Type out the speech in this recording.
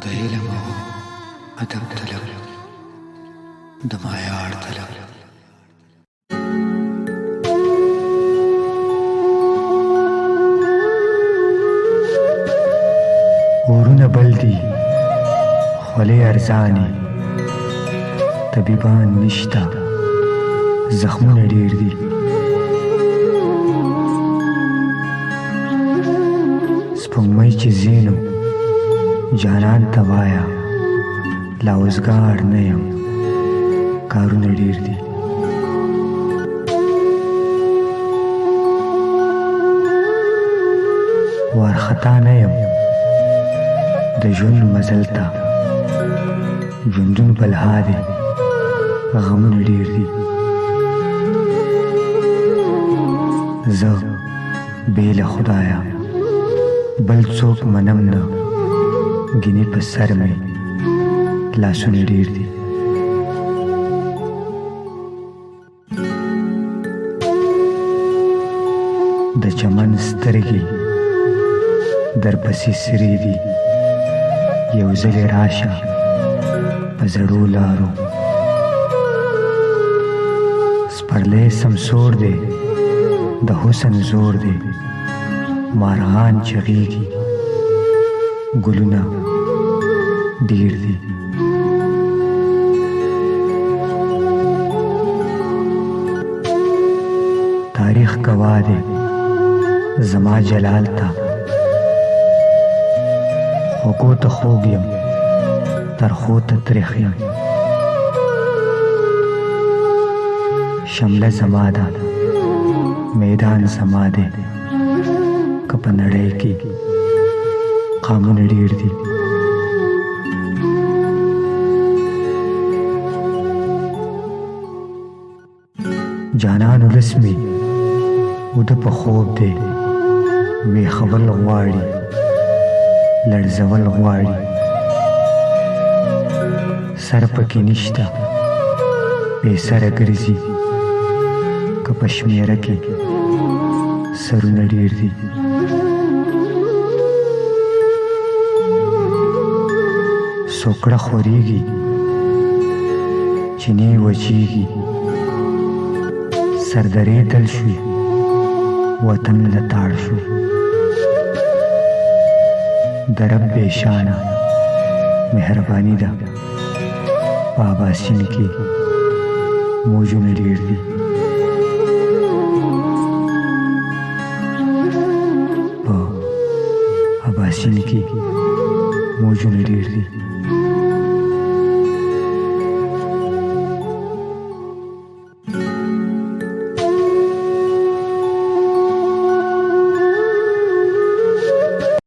د علم او ادب طلب د معیار طلب ورونه بل دي خولې ارزانې طبیبان نشته زخمونه ډېر دي سپوږمۍ چې زینو جانان ته وایه لا وزګار نه یم کارونه ډېر دي وارخطا نه یم د ژوند مزل ته ژوندون بلها دی غمونه ډېر دي زه بې له خدایه بل څوک منم نه ګینې په سر مې لاسونه ډېر دي د چمن سترګې درپسې سرې دي یو ځلې راشه په زړو لارو سپرلی سمسور دی د حسن زور دی مارغان چغېږي ګلونه ډېر دي تاریخ گواه دی زما جلال ته خوږو ته خوږ یم ترخو ته تریخ یم شمله زما ده میدان زما دی که په نړۍ کې قامونه ډېر دي جانان ولس مې وده په خوب دی ویښول غواړي لړزول غواړي سر پکې نشته بې سره ګرځي که په شمېره کې سرونه ډېر دي سوکړه خورېږي چینې وچېږي سردرې دل شوي وطن له تاړ شو د رب بې شانه مهرباني ده په اباسین کې موجونه ډېر دي په اباسین کې موجونه ډېر دي